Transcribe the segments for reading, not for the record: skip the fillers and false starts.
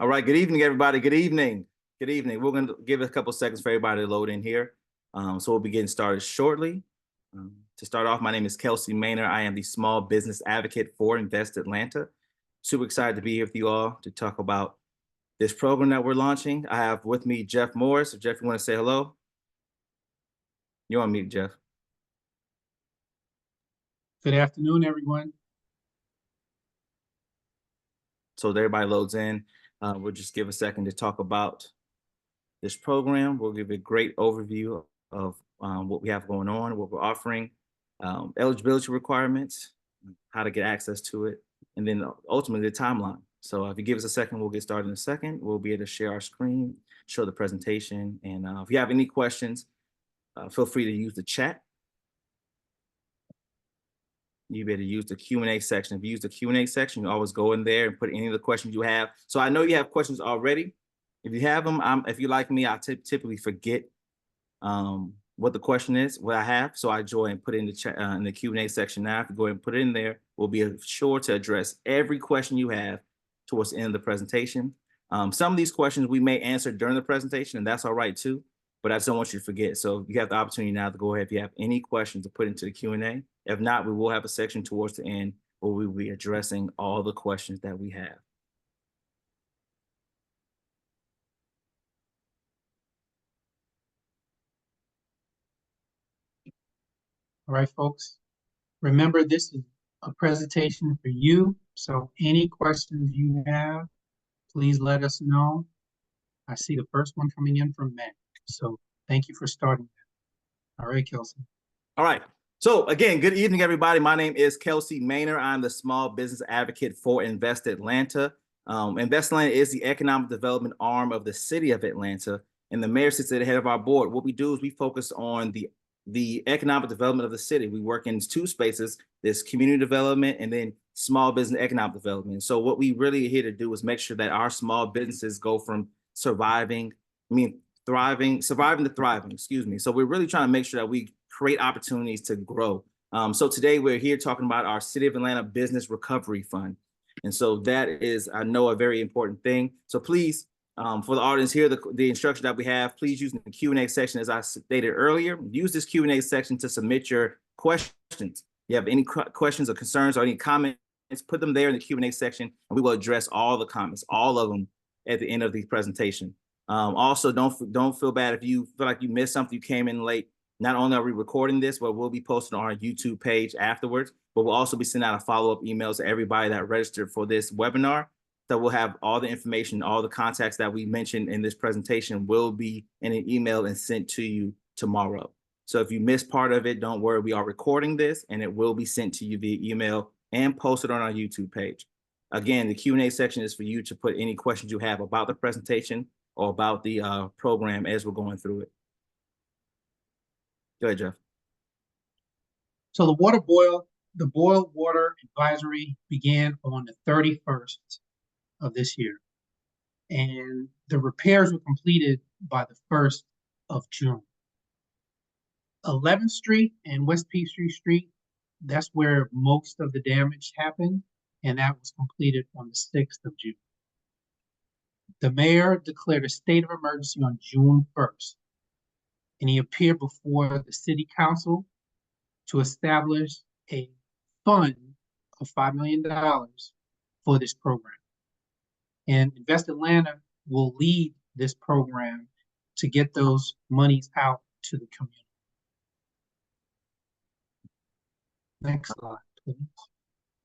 All right, good evening, everybody. Good evening. Good evening. We're going to give it a couple seconds for everybody to load in here. So we'll be getting started shortly. To start off, my name is Kelsey Maynor. I am the small business advocate for Invest Atlanta. Super excited to be here with you all to talk about this program that we're launching. I have with me Jeff Morris. If Jeff, you want to say hello? You're on mute, Jeff. Good afternoon, everyone. So that everybody loads in, we'll just give a second to talk about this program. We'll give a great overview of what we have going on, what we're offering, eligibility requirements, how to get access to it, and then ultimately the timeline. So if you give us a second, we'll get started in a second. We'll be able to share our screen, show the presentation. And if you have any questions, feel free to use the chat. You better use the Q&A section. If you use the Q&A section, you always go in there and put any of the questions you have. So I know you have questions already. If you have them, if you like me, I typically forget what the question is, what I have. So I go and put it in the chat in the Q&A section now. If you go ahead and put it in there, we'll be sure to address every question you have towards the end of the presentation. Some of these questions we may answer during the presentation, and that's all right too. But I just don't want you to forget. So you have the opportunity now to go ahead if you have any questions to put into the Q&A. If not, we will have a section towards the end where we will be addressing all the questions that we have. All right, folks. Remember, this is a presentation for you. So any questions you have, please let us know. I see the first one coming in from Matt. So thank you for starting that. All right, Kelsey. All right. So again, good evening, everybody. My name is Kelsey Maynor. I'm the small business advocate for Invest Atlanta. Invest Atlanta is the economic development arm of the city of Atlanta, and the mayor sits at the head of our board. What we do is we focus on the economic development of the city. We work in two spaces: there's community development and then small business economic development. So what we really are here to do is make sure that our small businesses go from surviving to thriving, excuse me. So we're really trying to make sure that we create opportunities to grow. So today we're here talking about our City of Atlanta Business Recovery Fund. And so that is, I know, a very important thing. So please, for the audience here, the instruction that we have, please use the Q&A section, as I stated earlier. Use this Q&A section to submit your questions. You have any questions or concerns or any comments, put them there in the Q&A section, and we will address all the comments, all of them, at the end of the presentation. Also, don't feel bad if you feel like you missed something, you came in late. Not only are we recording this, but we'll be posting on our YouTube page afterwards, but we'll also be sending out a follow-up emails to everybody that registered for this webinar. So we'll have all the information, all the contacts that we mentioned in this presentation will be in an email and sent to you tomorrow. So if you missed part of it, don't worry, we are recording this and it will be sent to you via email and posted on our YouTube page. Again, the Q&A section is for you to put any questions you have about the presentation or about the program as we're going through it. Go ahead, Jeff. So the boil water advisory began on the 31st of this year. And the repairs were completed by the 1st of June. 11th Street and West Peachtree Street, that's where most of the damage happened, and that was completed on the 6th of June. The mayor declared a state of emergency on June 1st, and he appeared before the city council to establish a fund of $5 million for this program. And Invest Atlanta will lead this program to get those monies out to the community. Next slide, please.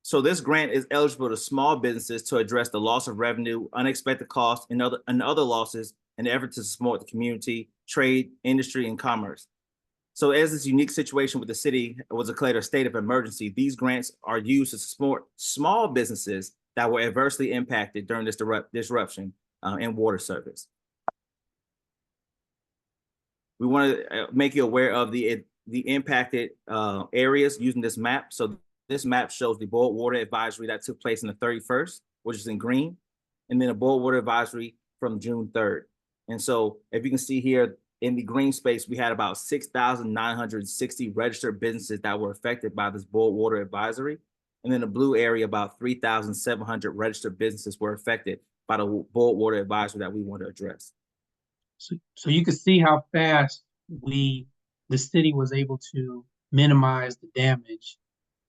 So this grant is eligible to small businesses to address the loss of revenue, unexpected costs, and other losses in an effort to support the community, trade, industry, and commerce. So as this unique situation with the city was declared a state of emergency, these grants are used to support small businesses that were adversely impacted during this disruption in water service. We want to make you aware of the impacted areas using this map. So this map shows the boil water advisory that took place on the 31st, which is in green, and then a boil water advisory from June 3rd. And so if you can see here in the green space, we had about 6,960 registered businesses that were affected by this boil water advisory. And in the blue area, about 3,700 registered businesses were affected by the board water advisory that we want to address. So you can see how fast the city was able to minimize the damage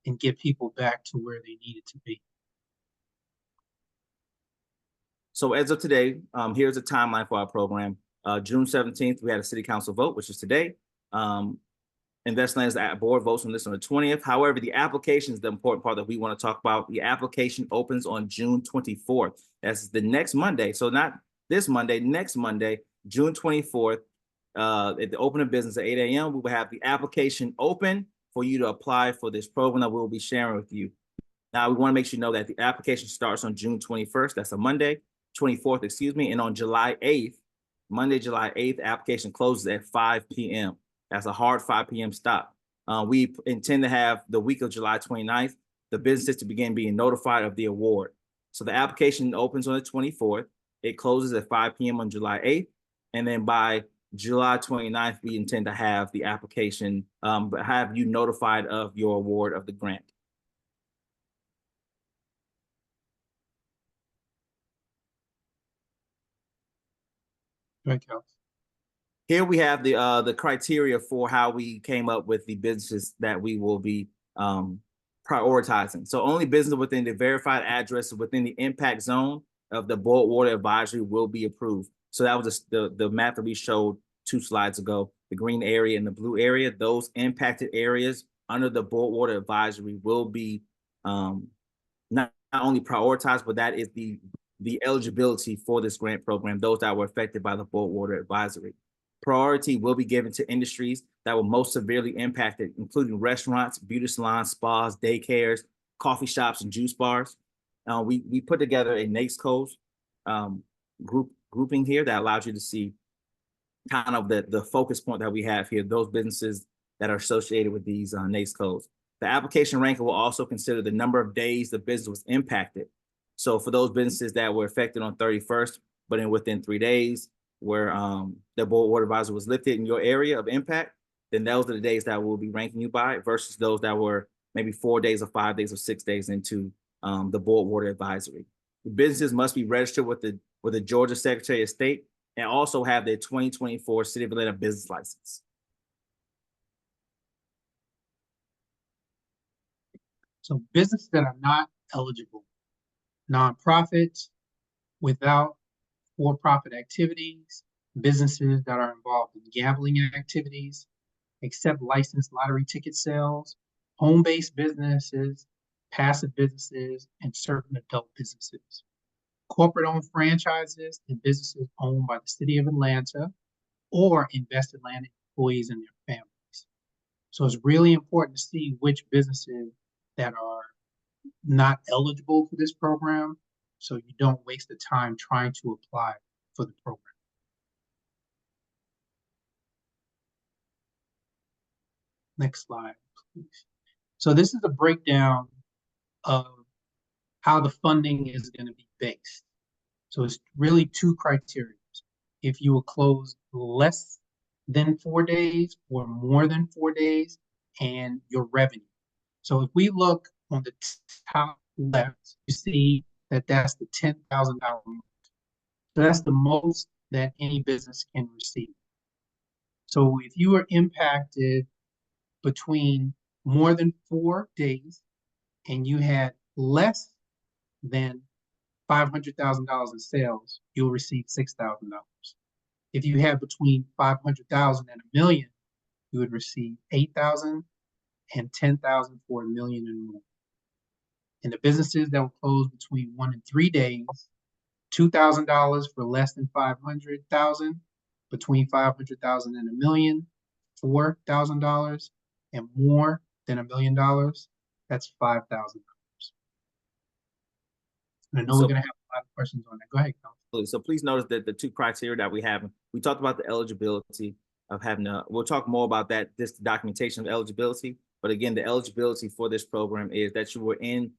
and get people back to where they needed to be. So as of today, here's a timeline for our program. June 17th, we had a city council vote, which is today. Investland's board votes on this on the 20th. However, the application is the important part that we want to talk about. The application opens on June 24th. That's the next Monday. So not this Monday, next Monday, June 24th. At the open of business at 8 a.m., we will have the application open for you to apply for this program that we'll be sharing with you. Now, we want to make sure you know that the application starts on June 21st. That's a Monday, 24th, excuse me. And on July 8th, Monday, July 8th, application closes at 5 p.m. That's a hard 5 p.m. stop. We intend to have the week of July 29th, the businesses to begin being notified of the award. So the application opens on the 24th. It closes at 5 p.m. on July 8th. And then by July 29th, we intend to have the application, have you notified of your award of the grant. Right, Cal? Here we have the criteria for how we came up with the businesses that we will be prioritizing. So only business within the verified address within the impact zone of the board water advisory will be approved. So that was the map that we showed 2 slides ago, the green area and the blue area. Those impacted areas under the board water advisory will be not only prioritized, but that is the eligibility for this grant program, those that were affected by the board water advisory. Priority will be given to industries that were most severely impacted, including restaurants, beauty salons, spas, daycares, coffee shops, and juice bars. We put together a NAICS codes grouping here that allows you to see kind of the focus point that we have here, those businesses that are associated with these NAICS codes. The application ranker will also consider the number of days the business was impacted. So for those businesses that were affected on 31st, but within 3 days, where the board water advisor was lifted in your area of impact, then those are the days that we'll be ranking you by versus those that were maybe 4 days or 5 days or 6 days into the board water advisory. The businesses must be registered with the Georgia Secretary of State and also have their 2024 City of Atlanta business license. So businesses that are not eligible, nonprofits, without for-profit activities, businesses that are involved in gambling activities, except licensed lottery ticket sales, home-based businesses, passive businesses, and certain adult businesses. Corporate-owned franchises and businesses owned by the City of Atlanta or Invest Atlanta employees and their families. So it's really important to see which businesses that are not eligible for this program, so you don't waste the time trying to apply for the program. Next slide, please. So this is a breakdown of how the funding is going to be based. So it's really 2 criteria. If you will close less than 4 days or more than 4 days, and your revenue. So if we look on the top left, you see that that's the $10,000 mark. So that's the most that any business can receive. So if you are impacted between more than 4 days and you had less than $500,000 in sales, you'll receive $6,000. If you have between 500,000 and $1 million, you would receive 8,000 and 10,000 for $1 million and more. And the businesses that will close between 1 and 3 days, $2,000 for less than 500,000, between 500,000 and $1 million, $4,000, and more than $1 million, that's $5,000. And I know we're going to have a lot of questions on that. Go ahead, Colin. So please notice that the 2 criteria that we have, we talked about the eligibility of having we'll talk more about that, this documentation of eligibility. But again, the eligibility for this program is that you were in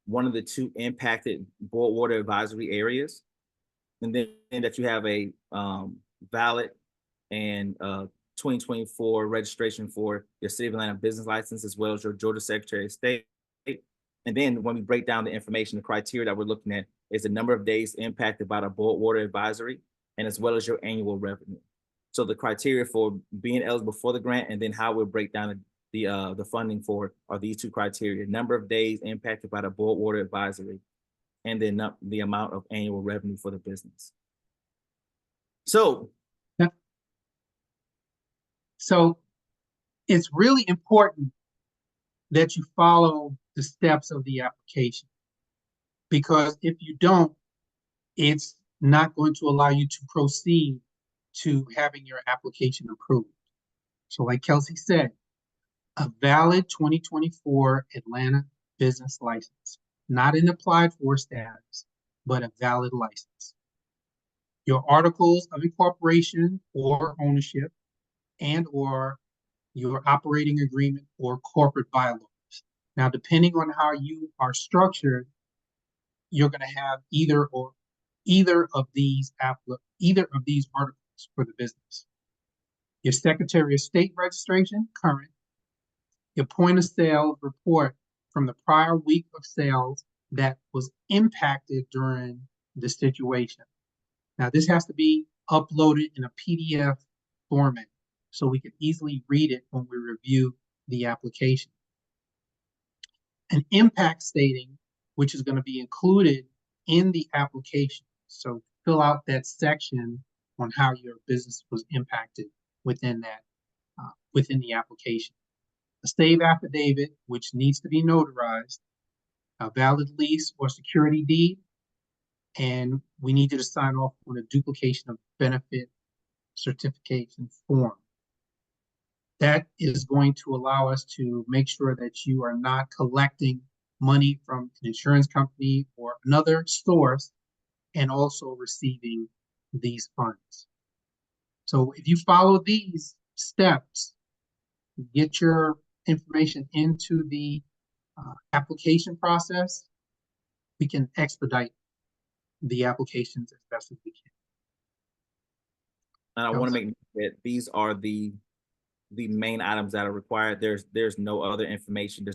one of the 2 impacted board water advisory areas, and then that you have a valid and 2024 registration for your City of Atlanta business license, as well as your Georgia Secretary of State. And then when we break down the information, the criteria that we're looking at, is the number of days impacted by the board water advisory, and as well as your annual revenue. So the criteria for being eligible for the grant, and then how we'll break down the funding for it, are these two criteria: number of days impacted by the board water advisory, and then the amount of annual revenue for the business. So, Yeah. So it's really important that you follow the steps of the application, because if you don't, it's not going to allow you to proceed to having your application approved. So like Kelsey said, a valid 2024 Atlanta business license, not an applied for status, but a valid license. Your articles of incorporation or ownership and or your operating agreement or corporate bylaws. Now, depending on how you are structured, you're going to have either of these articles for the business. Your Secretary of State registration, current. Your point of sale report from the prior week of sales that was impacted during the situation. Now, this has to be uploaded in a PDF format so we can easily read it when we review the application. An impact stating, which is going to be included in the application. So fill out that section on how your business was impacted within the application. A stave affidavit, which needs to be notarized, a valid lease or security deed, and we need you to sign off on a duplication of benefit certification form. That is going to allow us to make sure that you are not collecting money from an insurance company or another source and also receiving these funds. So if you follow these steps, get your information into the application process, we can expedite the applications as best as we can. and I want to make that these are the main items that are required. There's no other information.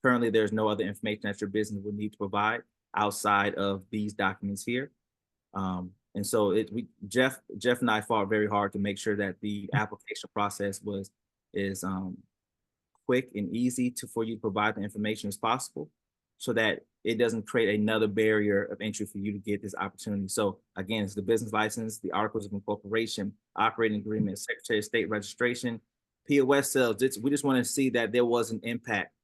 Currently there's no other information that your business would need to provide outside of these documents here. And so Jeff and I fought very hard to make sure that the application process is quick and easy for you to provide the information as possible, so that it doesn't create another barrier of entry for you to get this opportunity. So again, it's the business license, the articles of incorporation, operating agreement, Secretary of State registration, POS sales. We just want to see that there was an impact.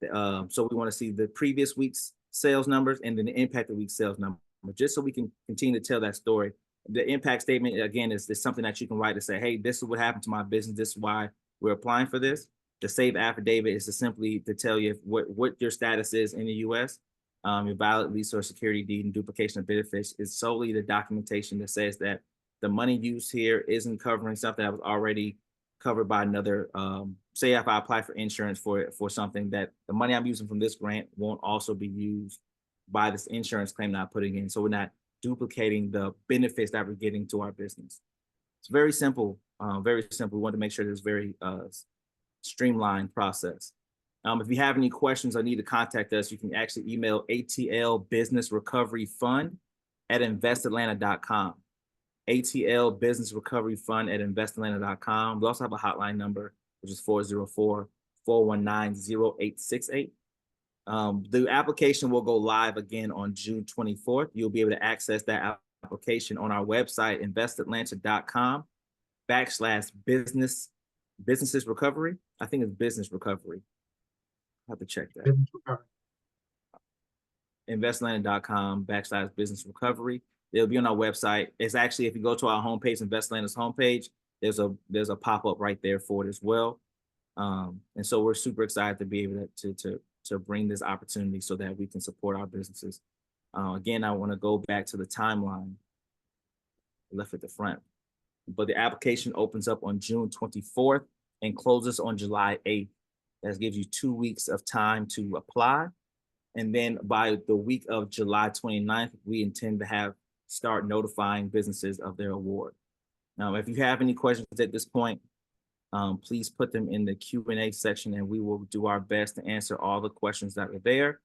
So we want to see the previous week's sales numbers and then the impacted week's sales number, just so we can continue to tell that story. The impact statement, again, is something that you can write to say, hey, this is what happened to my business. This is why we're applying for this. The save affidavit is simply to tell you what your status is in the U.S. Your valid lease or security deed and duplication of benefits is solely the documentation that says that the money used here isn't covering something that was already covered by another. Say if I apply for insurance for something, that the money I'm using from this grant won't also be used by this insurance claim that I'm putting in. So we're not duplicating the benefits that we're getting to our business. It's very simple, very simple. We want to make sure there's very streamlined process. If you have any questions or need to contact us, you can actually email ATL Business Recovery Fund at investatlanta.com. ATL Business Recovery Fund at investatlanta.com. We also have a hotline number, which is 404-419-0868. The application will go live again on June 24th. You'll be able to access that application on our website, investatlanta.com/businesses recovery. I think it's business recovery. I have to check that. investatlanta.com/business recovery. It'll be on our website. It's actually, if you go to our homepage, InvestAtlanta's homepage, there's a pop-up right there for it as well. And so we're super excited to be able to bring this opportunity so that we can support our businesses. Again, I want to go back to the timeline left at the front, but the application opens up on June 24th and closes on July 8th. That gives you 2 weeks of time to apply. And then by the week of July 29th, we intend to start notifying businesses of their award. Now, if you have any questions at this point, please put them in the Q&A section and we will do our best to answer all the questions that are there.